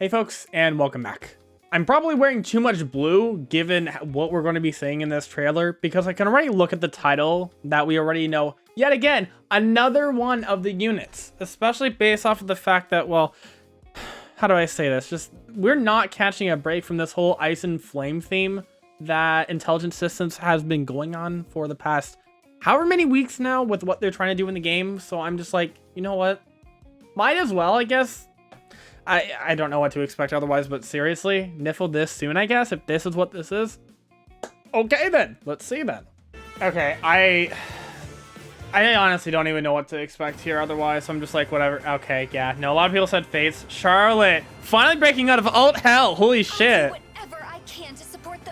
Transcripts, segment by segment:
Hey folks, and welcome back. I'm probably wearing too much blue given what we're going to be seeing in this trailer because I can already look at the title that we already know. Yet again, another one of the units, especially based off of the fact that, well, how do I say this? Just, we're not catching a break from this whole ice and flame theme that Intelligent Systems has been going on for the past however many weeks now with what they're trying to do in the game. So I'm just like, you know what? Might as well, I guess. I don't know what to expect otherwise, but seriously, Nifl this soon, I guess, if this is what this is. Okay then, let's see then. Okay, I honestly don't even know what to expect here otherwise, so I'm just like, whatever. Okay, yeah, no, a lot of people said Fates. Charlotte, finally breaking out of alt hell, holy shit.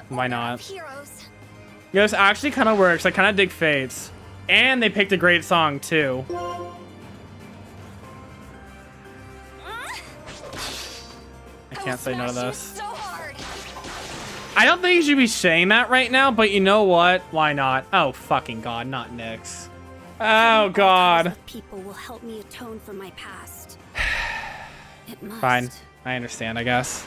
Why not? Yeah, this actually kind of works. I kind of dig Fates. And they picked a great song, too. Can't say no to this. So I don't think you should be saying that right now, but you know what? Why not? Oh, fucking God, not Nyx. Oh, God. People will help me atone for my past. It must. Fine. I understand, I guess.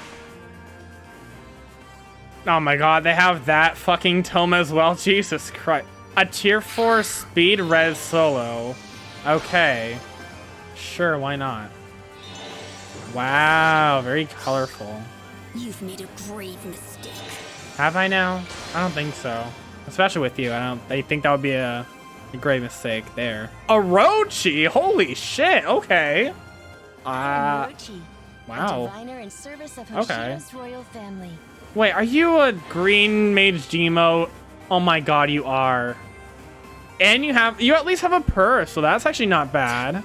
Oh my God, they have that fucking tome as well. Jesus Christ. A tier 4 speed res solo. Okay. Sure, why not? Wow, very colorful. You've made a grave mistake. Have I now? I don't think so. Especially with you. I think that would be a grave mistake there. Orochi! Holy shit! Okay. Orochi, wow. a diviner in service of Okay. Hoshida's royal family. Wait, are you a green mage Demo? Oh my God, you are. And you at least have a purse, so that's actually not bad.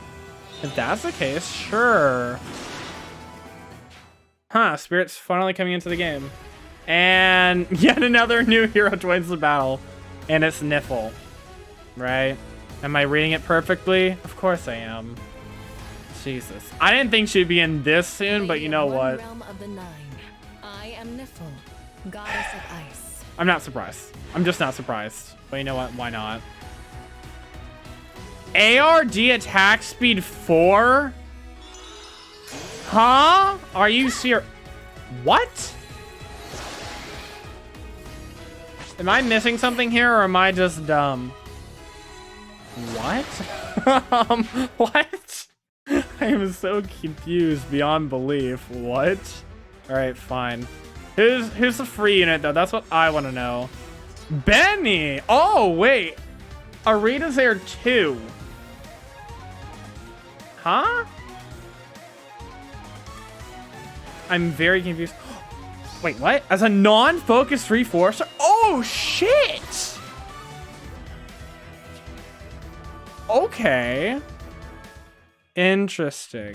If that's the case, sure. Huh, Spirit's finally coming into the game. And yet another new hero joins the battle. And it's Nifl. Right? Am I reading it perfectly? Of course I am. Jesus. I didn't think she'd be in this soon, but you know what? Realm of the Nine. I am Nifl, goddess of ice. I'm not surprised. I'm just not surprised. But you know what? Why not? ARD attack speed 4? Huh? Are you serious? What? Am I missing something here, or am I just dumb? What? What? I am so confused beyond belief. What? All right, fine. Who's the free unit though? That's what I want to know. Benny. Oh wait, Arete's there too. Huh? I'm very confused. Wait, what? As a non-focused 3-4-star? Oh, shit! Okay. Interesting.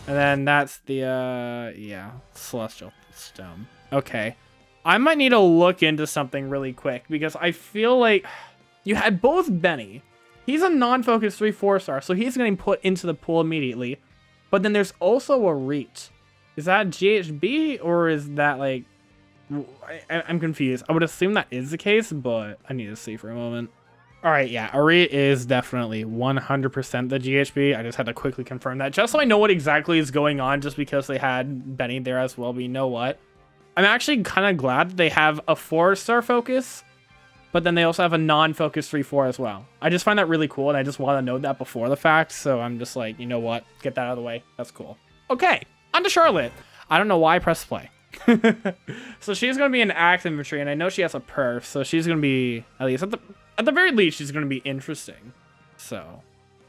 And then that's the, yeah, Celestial Stone. Okay. I might need to look into something really quick because I feel like you had both Benny. He's a non-focused 3-4-star, so he's getting put into the pool immediately. But then there's also Arete. Is that GHB or is that like... I'm confused. I would assume that is the case, but I need to see for a moment. Alright, yeah, Arete is definitely 100% the GHB. I just had to quickly confirm that just so I know what exactly is going on just because they had Benny there as well. But you know what? I'm actually kind of glad that they have a 4-star focus, but then they also have a non-focus 3-4 as well. I just find that really cool, and I just want to note that before the fact, so I'm just like, you know what? Get that out of the way. That's cool. Okay, on to Charlotte. I don't know why I pressed play. So she's going to be an axe infantry, and I know she has a perf, so she's going to be, at least at the very least, she's going to be interesting. So,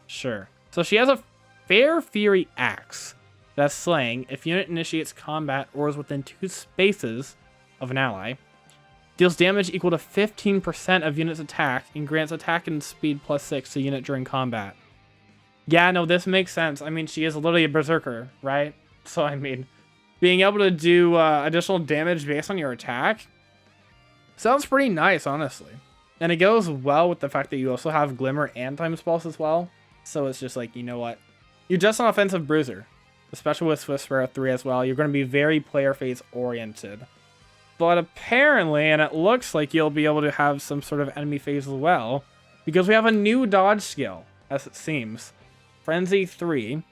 sure. So she has a Fair Fury axe that's slaying if unit initiates combat or is within 2 spaces of an ally. Deals damage equal to 15% of unit's attack and grants attack and speed +6 to unit during combat. Yeah, no, this makes sense. I mean, she is literally a berserker, right? So, I mean, being able to do additional damage based on your attack sounds pretty nice, honestly. And it goes well with the fact that you also have Glimmer and Times Pulse as well. So it's just like, you know what? You're just an offensive bruiser. Especially with Swift Sparrow 3 as well. You're going to be very player phase oriented. But apparently, and it looks like you'll be able to have some sort of enemy phase as well. Because we have a new dodge skill, as it seems. Frenzy 3.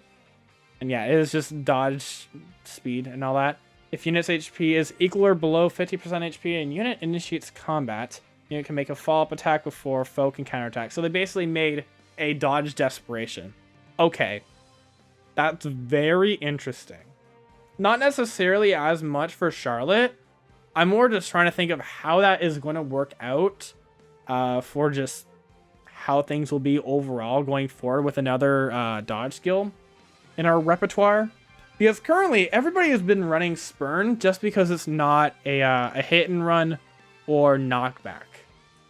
And yeah, it is just dodge speed and all that. If unit's HP is equal or below 50% HP and unit initiates combat, unit can make a follow-up attack before foe can counterattack. So they basically made a dodge desperation. Okay. That's very interesting. Not necessarily as much for Charlotte. I'm more just trying to think of how that is going to work out for just how things will be overall going forward with another dodge skill in our repertoire. Because currently, everybody has been running Spurn just because it's not a hit and run or knockback.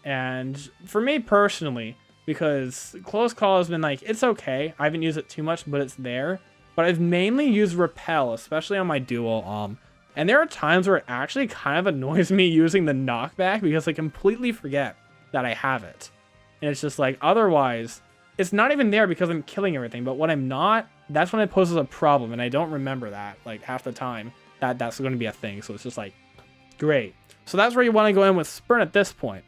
And for me personally, because Close Call has been like, it's okay. I haven't used it too much, but it's there. But I've mainly used Repel, especially on my duel. And there are times where it actually kind of annoys me using the knockback because I completely forget that I have it. And it's just like, otherwise, it's not even there because I'm killing everything. But when I'm not, that's when it poses a problem. And I don't remember that, like, half the time that's going to be a thing. So it's just like, great. So that's where you want to go in with Spurn at this point.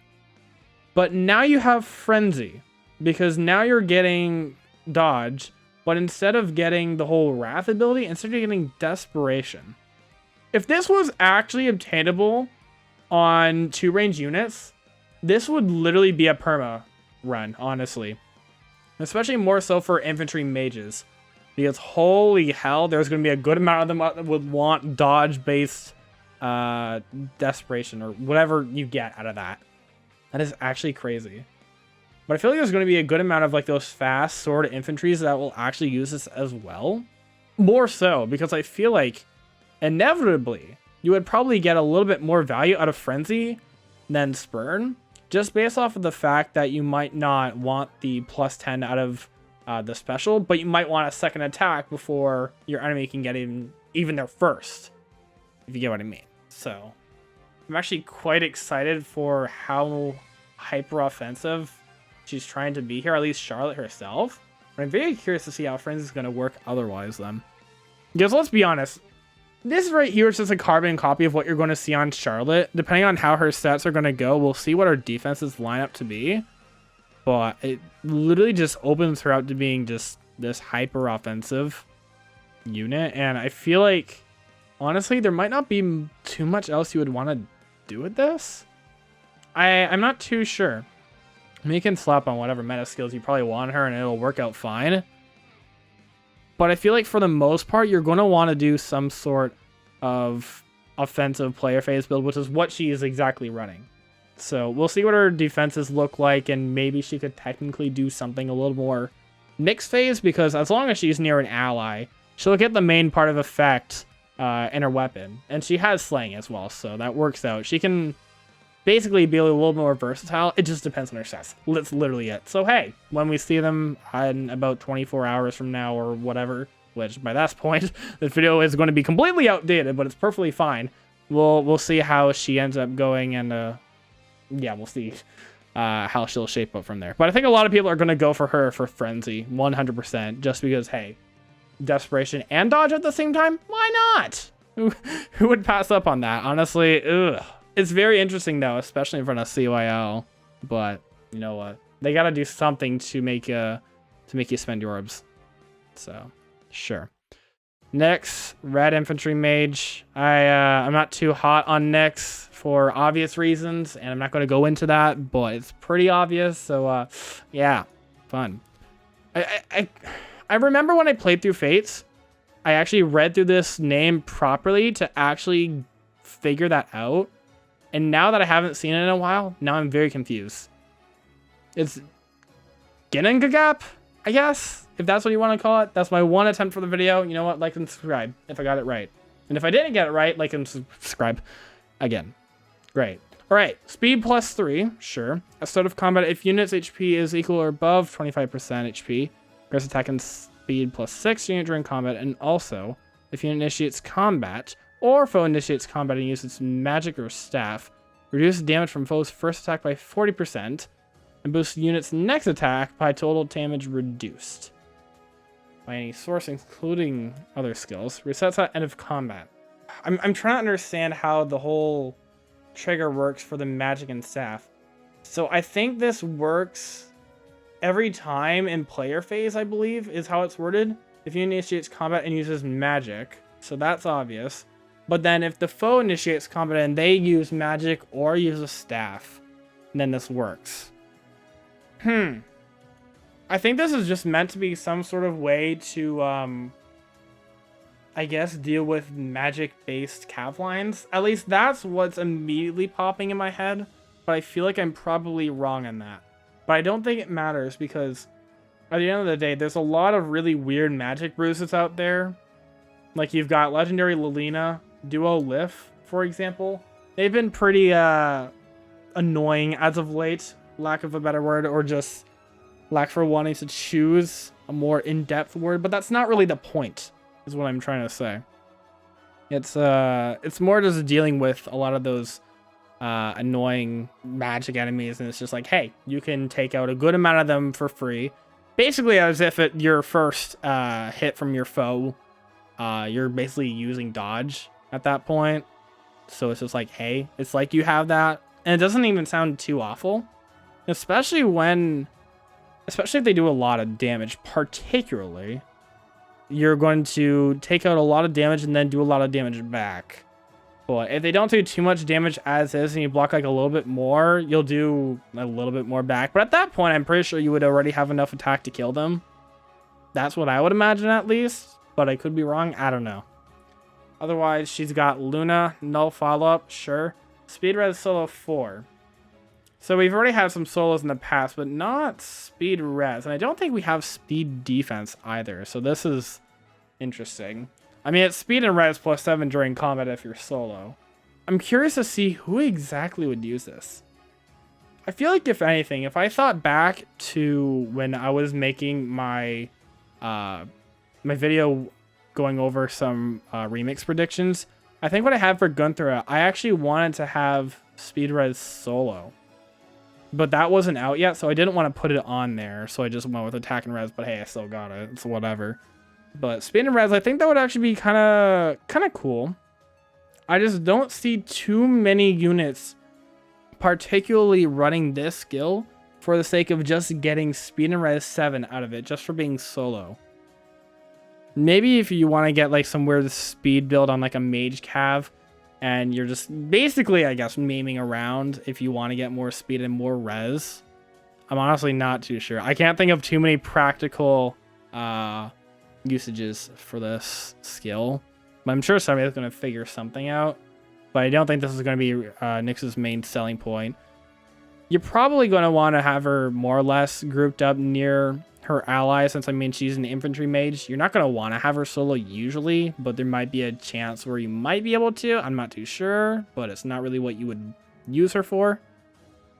But now you have Frenzy, because now you're getting dodge, but instead of getting the whole Wrath ability, instead you're getting Desperation. If this was actually obtainable on 2-range units, this would literally be a perma run, honestly. Especially more so for infantry mages. Because holy hell, there's going to be a good amount of them that would want dodge-based desperation, or whatever you get out of that. That is actually crazy. But I feel like there's going to be a good amount of like those fast sword infantries that will actually use this as well. More so, because I feel like inevitably you would probably get a little bit more value out of Frenzy than Spurn, just based off of the fact that you might not want the plus 10 out of the special, but you might want a second attack before your enemy can get even their first, if you get what I mean. So I'm actually quite excited for how hyper offensive she's trying to be here, at least Charlotte herself. But I'm very curious to see how Frenzy is going to work otherwise then. Because let's be honest, this right here is just a carbon copy of what you're going to see on Charlotte. Depending on how her stats are going to go, we'll see what her defenses line up to be. But it literally just opens her out to being just this hyper offensive unit. And I feel like, honestly, there might not be too much else you would want to do with this. I'm not too sure. I mean, you can slap on whatever meta skills you probably want her and it'll work out fine. But I feel like for the most part, you're going to want to do some sort of offensive player phase build, which is what she is exactly running. So we'll see what her defenses look like, and maybe she could technically do something a little more mixed phase, because as long as she's near an ally, she'll get the main part of effect in her weapon. And she has slaying as well, so that works out. She can basically be a little more versatile. It just depends on her stats. That's literally it. So hey, when we see them in about 24 hours from now or whatever, which by that point, this video is going to be completely outdated, but it's perfectly fine. We'll see how she ends up going, and yeah, we'll see how she'll shape up from there. But I think a lot of people are going to go for her for Frenzy, 100%, just because, hey, Desperation and Dodge at the same time? Why not? Who would pass up on that? Honestly, ugh. It's very interesting, though, especially in front of CYL. But you know what? They got to do something to make you spend your orbs. So, sure. Next, Red Infantry Mage. I'm not too hot on Nyx for obvious reasons, and I'm not going to go into that, but it's pretty obvious. So, yeah, fun. I remember when I played through Fates, I actually read through this name properly to actually figure that out. And now that I haven't seen it in a while, now I'm very confused. It's Ginnungagap, I guess, if that's what you want to call it. That's my one attempt for the video. You know what? Like and subscribe if I got it right. And if I didn't get it right, like and subscribe again. Great. All right, speed plus 3, sure. At start of combat, if unit's HP is equal or above 25% HP, aggressive attack and speed plus 6 unit during combat, and also if unit initiates combat or foe initiates combat and uses magic or staff, reduce damage from foe's first attack by 40%, and boost unit's next attack by total damage reduced by any source, including other skills. Resets at end of combat. I'm trying to understand how the whole trigger works for the magic and staff. So I think this works every time in player phase, I believe, is how it's worded. if you initiates combat and uses magic, so that's obvious. But then if the foe initiates combat and they use magic or use a staff, then this works. I think this is just meant to be some sort of way to, I guess, deal with magic-based cav lines. At least that's what's immediately popping in my head. But I feel like I'm probably wrong on that. But I don't think it matters because at the end of the day, there's a lot of really weird magic bruises out there. Like you've got Legendary Lilina, Duo Lif, for example. They've been pretty annoying as of late, lack of a better word, or just lack for wanting to choose a more in-depth word. But that's not really the point, is what I'm trying to say. It's more just dealing with a lot of those annoying magic enemies, and it's just like, hey, you can take out a good amount of them for free. Basically, as if your first hit from your foe, you're basically using dodge at that point. So it's just like, hey, it's like you have that. And it doesn't even sound too awful. Especially if they do a lot of damage, particularly, you're going to take out a lot of damage and then do a lot of damage back. But if they don't do too much damage as is and you block like a little bit more, you'll do a little bit more back. But at that point, I'm pretty sure you would already have enough attack to kill them. That's what I would imagine at least. But I could be wrong. I don't know. Otherwise, she's got Luna, null follow-up, sure. Speed res solo 4. So we've already had some solos in the past, but not speed res. And I don't think we have speed defense either. So this is interesting. I mean, it's speed and res plus 7 during combat if you're solo. I'm curious to see who exactly would use this. I feel like, if anything, if I thought back to when I was making my my video going over some remix predictions, I think what I had for Gunthra, I actually wanted to have speed res solo. But that wasn't out yet, so I didn't want to put it on there. So I just went with attack and res, but hey, I still got it. It's whatever. But speed and res, I think that would actually be kind of cool. I just don't see too many units particularly running this skill for the sake of just getting speed and res 7 out of it, just for being solo. Maybe if you want to get like some weird speed build on like a mage cav, and you're just basically, I guess, maiming around if you want to get more speed and more res. I'm honestly not too sure. I can't think of too many practical usages for this skill. But I'm sure somebody's going to figure something out. But I don't think this is going to be Nyx's main selling point. You're probably going to want to have her more or less grouped up near her ally, since I mean she's an infantry mage. You're not going to want to have her solo usually, but there might be a chance where you might be able to. I'm not too sure, but it's not really what you would use her for.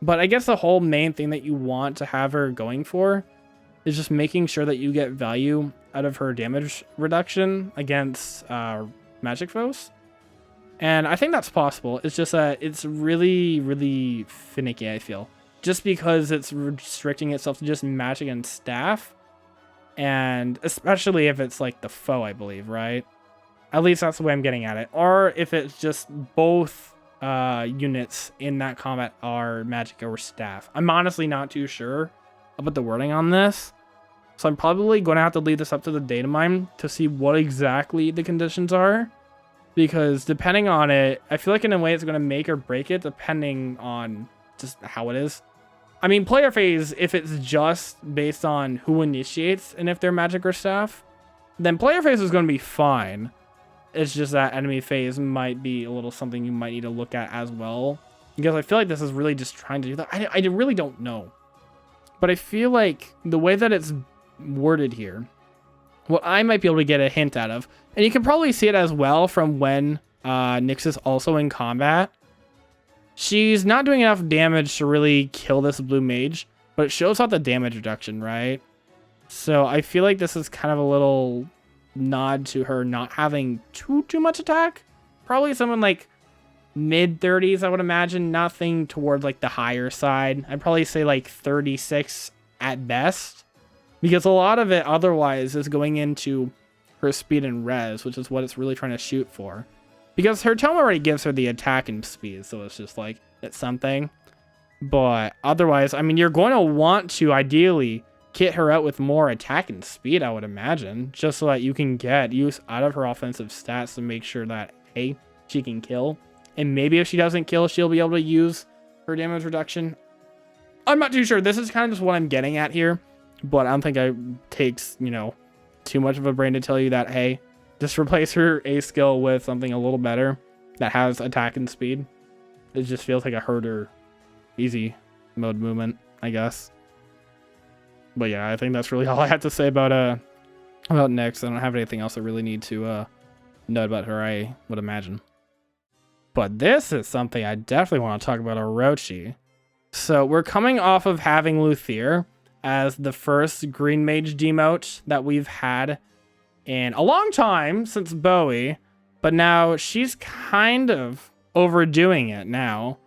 But I guess the whole main thing that you want to have her going for is just making sure that you get value out of her damage reduction against magic foes. And I think that's possible. It's just that it's really, really finicky, I feel. Just because it's restricting itself to just magic and staff. And especially if it's like the foe, I believe, right? At least that's the way I'm getting at it. Or if it's just both units in that combat are magic or staff. I'm honestly not too sure about the wording on this. So I'm probably going to have to leave this up to the data mine to see what exactly the conditions are. Because depending on it, I feel like in a way it's going to make or break it depending on just how it is. I mean, player phase, if it's just based on who initiates and if they're magic or staff, then player phase is going to be fine. It's just that enemy phase might be a little something you might need to look at as well. Because I feel like this is really just trying to do that. I really don't know. But I feel like the way that it's worded here, what I might be able to get a hint out of, and you can probably see it as well from when Nyx is also in combat. She's not doing enough damage to really kill this blue mage, but it shows out the damage reduction, right? So I feel like this is kind of a little nod to her not having too much attack. Probably someone like mid 30s, I would imagine. Nothing towards like the higher side. I'd probably say like 36 at best. Because a lot of it otherwise is going into her speed and res, which is what it's really trying to shoot for. Because her tome already gives her the attack and speed, so it's just like, it's something. But otherwise, I mean, you're going to want to ideally kit her out with more attack and speed, I would imagine, just so that you can get use out of her offensive stats to make sure that, hey, she can kill. And maybe if she doesn't kill, she'll be able to use her damage reduction. I'm not too sure. This is kind of just what I'm getting at here, but I don't think it takes, you know, too much of a brain to tell you that, hey, just replace her A skill with something a little better that has attack and speed. It just feels like a herder, easy mode movement, I guess. But yeah, I think that's really all I have to say about Nyx. I don't have anything else I really need to know about her, I would imagine. But this is something I definitely want to talk about, Orochi. So we're coming off of having Luthier as the first Green Mage demote that we've had in a long time since Bowie, but now she's kind of overdoing it now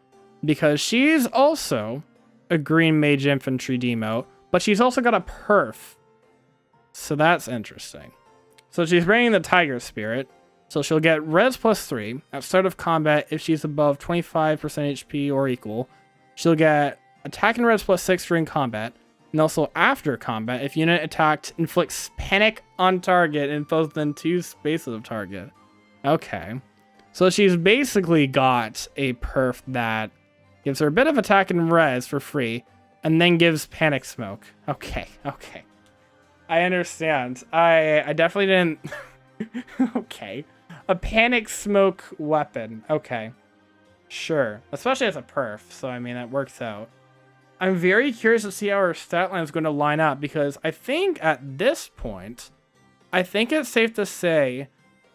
because she's also a Green Mage Infantry demote, but she's also got a perf. So that's interesting. So she's bringing the Tiger Spirit. So she'll get res +3 at start of combat if she's above 25% HP or equal. She'll get attack and res +6 during combat. And also after combat, if unit attacked inflicts panic on target and fills within 2 spaces of target. Okay. So she's basically got a perf that gives her a bit of attack and res for free, and then gives panic smoke. Okay. I understand. I definitely didn't... Okay. A panic smoke weapon. Okay. Sure. Especially as a perf, so I mean, that works out. I'm very curious to see how her stat line is going to line up, because I think at this point, I think it's safe to say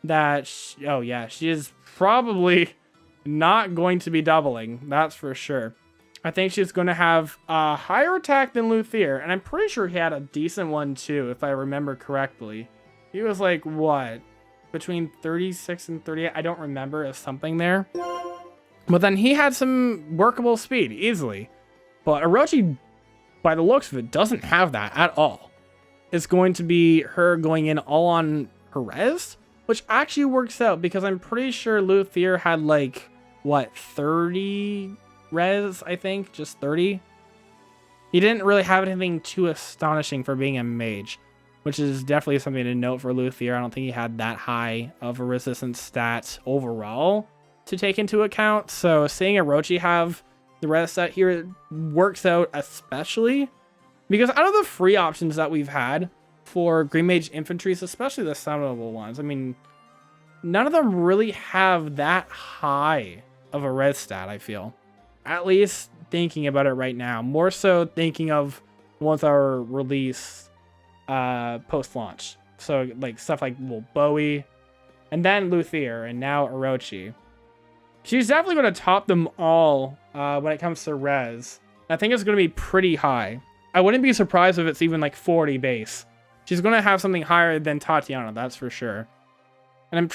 that, she is probably not going to be doubling. That's for sure. I think she's going to have a higher attack than Luthier, and I'm pretty sure he had a decent one too, if I remember correctly. He was like, what? Between 36 and 38? I don't remember. It's something there. But then he had some workable speed, easily. But Orochi, by the looks of it, doesn't have that at all. It's going to be her going in all on her res, which actually works out because I'm pretty sure Luthier had like, what, 30 res, I think? Just 30? He didn't really have anything too astonishing for being a mage, which is definitely something to note for Luthier. I don't think he had that high of a resistance stat overall to take into account. So seeing Orochi have the res stat here works out, especially because out of the free options that we've had for Green Mage infantries, especially the summonable ones, I mean, none of them really have that high of a res stat, I feel. At least thinking about it right now. More so thinking of once our release post-launch. So like stuff like, well, Bowie, and then Luthier, and now Orochi. She's definitely going to top them all when it comes to res. I think it's going to be pretty high. I wouldn't be surprised if it's even like 40 base. She's going to have something higher than Tatiana, that's for sure. And I'm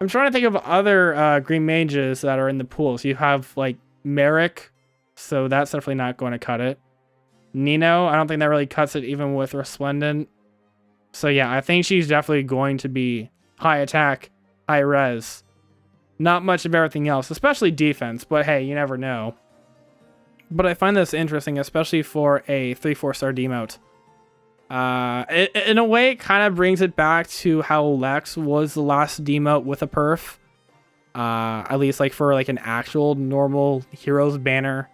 trying to think of other green mages that are in the pool. So you have like Merrick, so that's definitely not going to cut it. Nino, I don't think that really cuts it even with Resplendent. So yeah, I think she's definitely going to be high attack, high res. Not much of everything else, especially defense, but hey, you never know. But I find this interesting, especially for a 3-4 star demote. In a way, it kind of brings it back to how Lex was the last demote with a perf. At least like for like an actual normal heroes banner.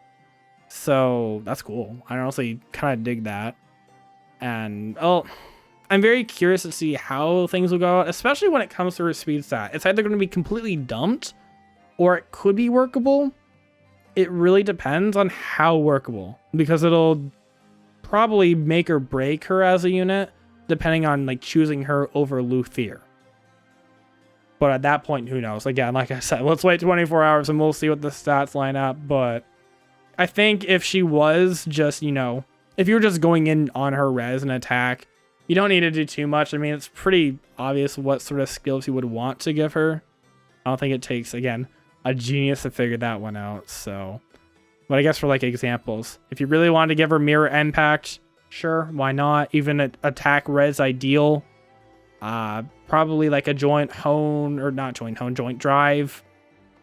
So that's cool. I honestly kind of dig that. And I'm very curious to see how things will go out, especially when it comes to her speed stat. It's either going to be completely dumped or it could be workable. It really depends on how workable, because it'll probably make or break her as a unit, depending on like choosing her over Luthier. But at that point, who knows? Again, like I said, let's wait 24 hours and we'll see what the stats line up. But I think if she was just, if you're just going in on her res and attack, you don't need to do too much. I mean, it's pretty obvious what sort of skills you would want to give her. I don't think it takes, again, a genius to figure that one out. So, but I guess for like examples, if you really wanted to give her mirror impact, sure, why not? Even attack res ideal. Probably like a joint drive,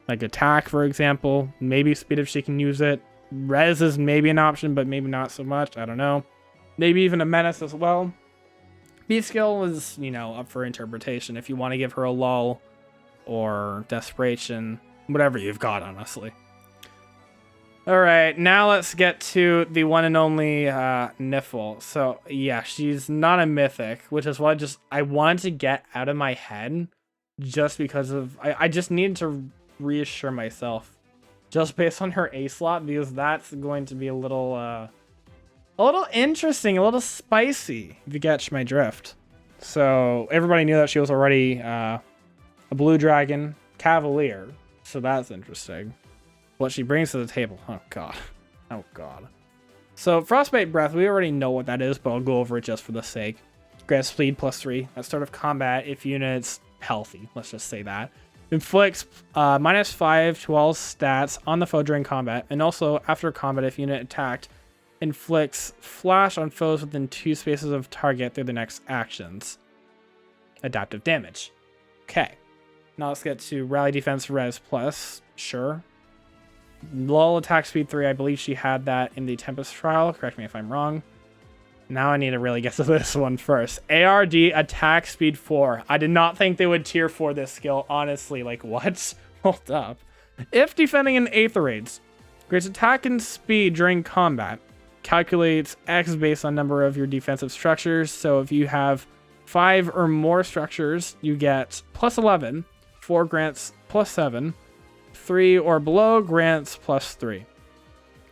like attack, for example. Maybe speed if she can use it. Res is maybe an option, but maybe not so much. I don't know. maybe even a menace as well. B skill is, you know, up for interpretation if you want to give her a lull or desperation, whatever you've got, honestly. All right, now let's get to the one and only Nifl. So yeah, she's not a mythic, which is what I wanted to get out of my head, just because of I just needed to reassure myself, just based on her A slot, because that's going to be a little interesting, a little spicy, if you catch my drift. So everybody knew that she was already a blue dragon cavalier, so that's interesting. What she brings to the table. Oh god. Oh god. So Frostbite Breath, we already know what that is, but I'll go over it just for the sake. Grants speed +3 at start of combat if units healthy. Let's just say that. Inflicts -5 to all stats on the foe during combat, and also after combat if unit attacked. Inflicts flash on foes within 2 spaces of target through the next actions. Adaptive damage. Okay. Now let's get to Rally Defense Res Plus. Sure. Lull attack speed 3, I believe she had that in the Tempest trial. Correct me if I'm wrong. Now I need to really get to this one first. ARD attack speed 4. I did not think they would tier 4 this skill, honestly. Like, what? Hold up. If defending an Aether Raids, grants attack and speed during combat. Calculates X based on number of your defensive structures. So if you have 5 or more structures, you get +11. 4 grants +7. 3 or below grants +3.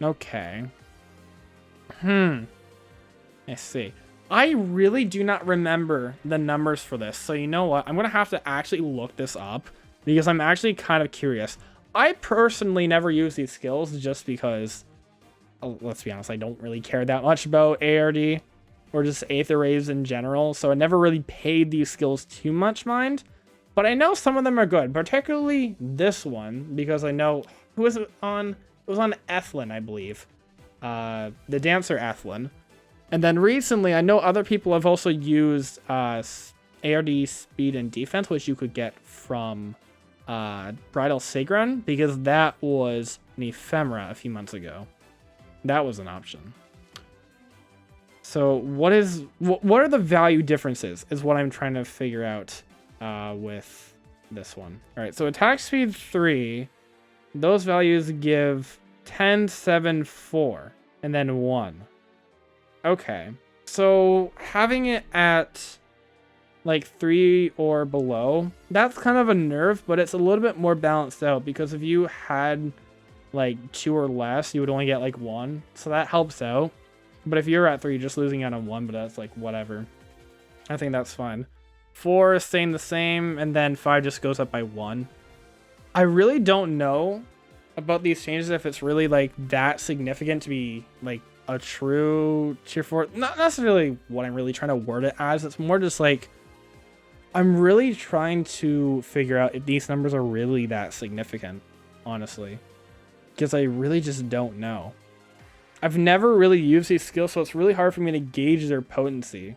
Okay. I see. I really do not remember the numbers for this. So you know what? I'm going to have to actually look this up because I'm actually kind of curious. I personally never use these skills just because, let's be honest, I don't really care that much about ARD or just Aether Rays in general. So I never really paid these skills too much mind. But I know some of them are good, particularly this one, because I know, who was it on? It was on Ethlin, I believe. The dancer Ethlin. And then recently, I know other people have also used ARD speed and defense, which you could get from Bridal Sigrun, because that was an ephemera a few months ago. That was an option. So what are the value differences is what I'm trying to figure out with this one. All right, so attack speed 3, those values give 10, 7, 4, and then 1. Okay, so having it at like 3 or below, that's kind of a nerf, but it's a little bit more balanced out, because if you had like 2 or less, you would only get like 1, so that helps out. But if you're at 3, you're just losing out on 1, but that's like whatever. I think that's fine. 4 is staying the same, and then 5 just goes up by 1. I really don't know about these changes, if it's really like that significant to be like a true tier 4. Not necessarily what I'm really trying to word it as. It's more just like, I'm really trying to figure out if these numbers are really that significant, honestly. Because I really just don't know. I've never really used these skills, so it's really hard for me to gauge their potency.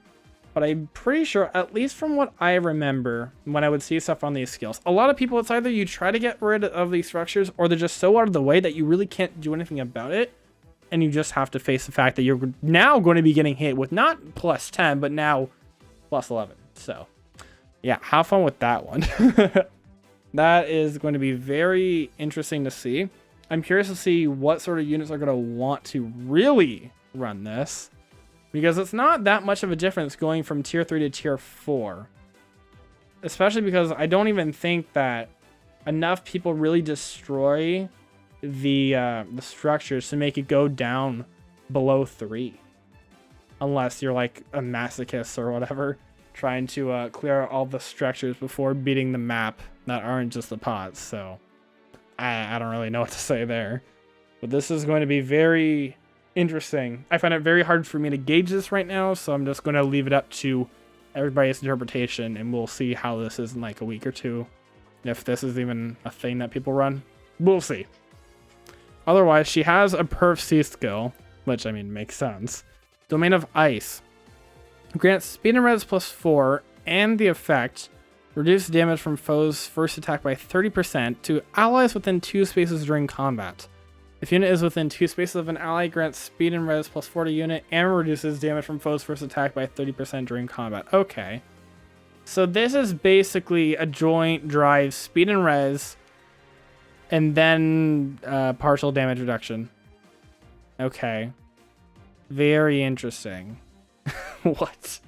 But I'm pretty sure, at least from what I remember, when I would see stuff on these skills, a lot of people, it's either you try to get rid of these structures, or they're just so out of the way that you really can't do anything about it. And you just have to face the fact that you're now going to be getting hit with not +10, but now +11. So, yeah, have fun with that one. That is going to be very interesting to see. I'm curious to see what sort of units are going to want to really run this, because it's not that much of a difference going from tier 3 to tier 4, especially because I don't even think that enough people really destroy the structures to make it go down below 3, unless you're like a masochist or whatever, trying to clear out all the structures before beating the map that aren't just the pots. So I don't really know what to say there, but this is going to be very interesting. I find it very hard for me to gauge this right now, so I'm just going to leave it up to everybody's interpretation, and we'll see how this is in like a week or two. If this is even a thing that people run, we'll see. Otherwise, she has a Perf C skill, which I mean makes sense. Domain of Ice grants speed and res +4, and the effect reduce damage from foes' first attack by 30% to allies within 2 spaces during combat. If unit is within 2 spaces of an ally, grants speed and res plus 4 to unit and reduces damage from foes first attack by 30% during combat. Okay. So this is basically a joint drive, speed and res, and then partial damage reduction. Okay. Very interesting. What?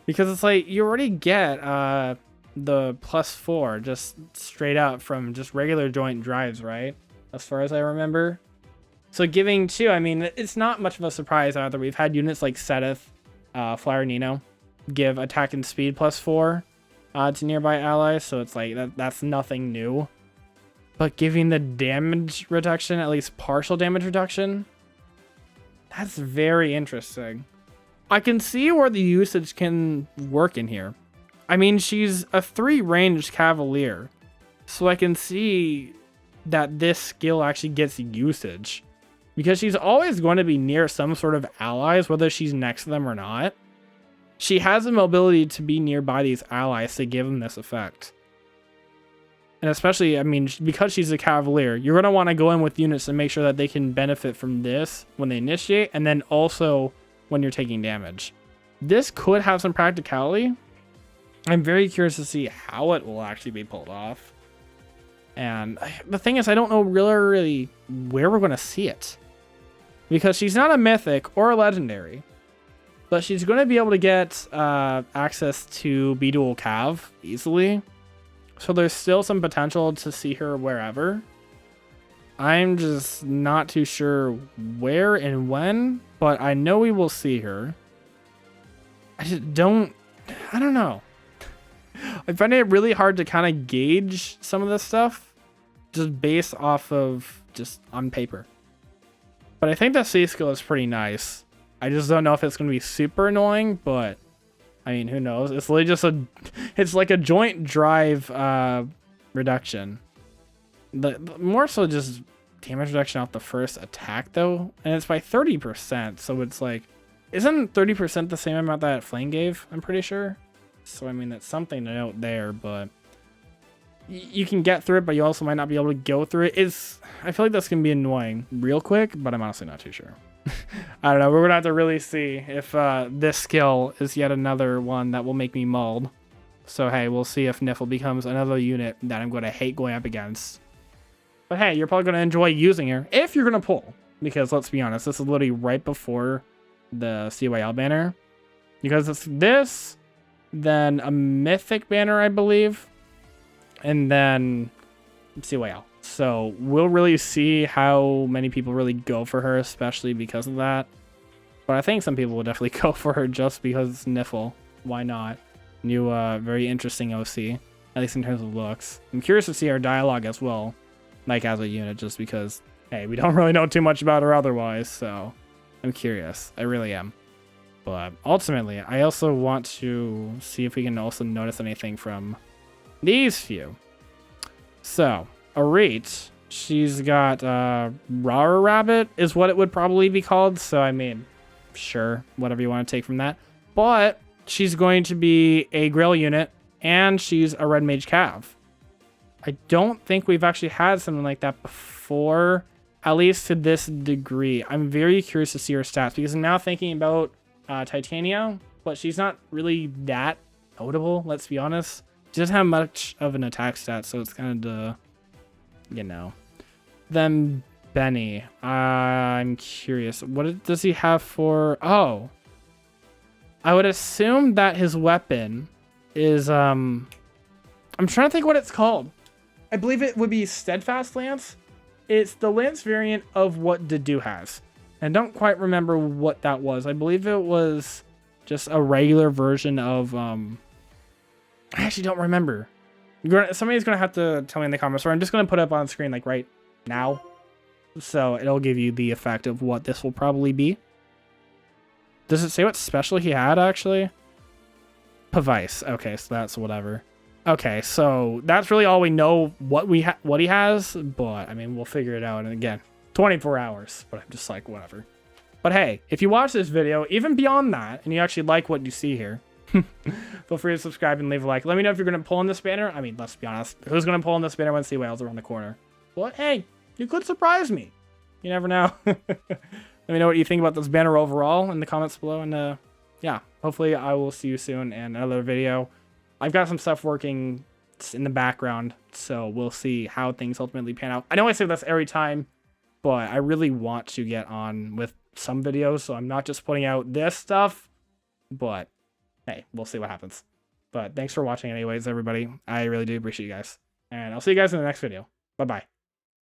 Because it's like you already get the plus 4 just straight up from just regular joint drives, right? As far as I remember. So giving 2, I mean, it's not much of a surprise either. We've had units like Seteth, Flyer Nino give attack and speed plus 4 to nearby allies. So it's like that's nothing new. But giving the damage reduction, at least partial damage reduction, that's very interesting. I can see where the usage can work in here. I mean, she's a 3 ranged Cavalier. So I can see that this skill actually gets usage. Because she's always going to be near some sort of allies, whether she's next to them or not. She has the mobility to be nearby these allies to give them this effect. And especially, I mean, because she's a Cavalier, you're going to want to go in with units to make sure that they can benefit from this when they initiate, and then also when you're taking damage. This could have some practicality. I'm very curious to see how it will actually be pulled off. And the thing is, I don't know really where we're going to see it. Because she's not a mythic or a legendary. But she's going to be able to get access to B-Dual Cav easily. So there's still some potential to see her wherever. I'm just not too sure where and when. But I know we will see her. I don't know. I find it really hard to kind of gauge some of this stuff just based off of just on paper. But I think that C skill is pretty nice. I just don't know if it's going to be super annoying, but I mean, who knows? It's literally just it's like a joint drive reduction. More so just damage reduction off the first attack though. And it's by 30%. So it's like, isn't 30% the same amount that Flame gave? I'm pretty sure. So, I mean, that's something to note there, but you can get through it, but you also might not be able to go through it. I feel like that's going to be annoying real quick, but I'm honestly not too sure. I don't know. We're going to have to really see if this skill is yet another one that will make me mauled. So, hey, we'll see if Nifl becomes another unit that I'm going to hate going up against. But, hey, you're probably going to enjoy using her if you're going to pull. Because, let's be honest, this is literally right before the CYL banner. Because it's this, then a mythic banner, I believe, and then CYL. So we'll really see how many people really go for her, especially because of that. But I think some people will definitely go for her just because it's Nifl. Why not? New, very interesting OC, at least in terms of looks. I'm curious to see her dialogue as well, like as a unit, just because, hey, we don't really know too much about her otherwise, so I'm curious. I really am. But ultimately, I also want to see if we can also notice anything from these few. So, Arete, she's got Rara Rabbit is what it would probably be called. So, I mean, sure, whatever you want to take from that. But she's going to be a Grail unit, and she's a Red Mage Cav. I don't think we've actually had something like that before, at least to this degree. I'm very curious to see her stats, because I'm now thinking about Titania, but she's not really that notable, let's be honest. She doesn't have much of an attack stat, so it's kind of, you know. Then Benny, I'm curious. What does he have for... Oh. I would assume that his weapon is... I'm trying to think what it's called. I believe it would be Steadfast Lance. It's the Lance variant of what Dedu has. And I don't quite remember what that was. I believe it was just a regular version of... I actually don't remember. Somebody's going to have to tell me in the comments, or I'm just going to put it up on screen like right now. So it'll give you the effect of what this will probably be. Does it say what special he had, actually? Pavice. Okay, so that's whatever. Okay, so that's really all we know what he has, but I mean, we'll figure it out. And again, 24 hours, but I'm just like, whatever. But hey, if you watch this video, even beyond that, and you actually like what you see here, feel free to subscribe and leave a like. Let me know if you're going to pull in this banner. I mean, let's be honest. Who's going to pull in this banner when Sea Whales around the corner? But hey, you could surprise me. You never know. Let me know what you think about this banner overall in the comments below. And yeah, hopefully I will see you soon in another video. I've got some stuff working in the background, so we'll see how things ultimately pan out. I know I say this every time, but I really want to get on with some videos, so I'm not just putting out this stuff, but hey, we'll see what happens. But thanks for watching anyways, everybody. I really do appreciate you guys. And I'll see you guys in the next video. Bye-bye.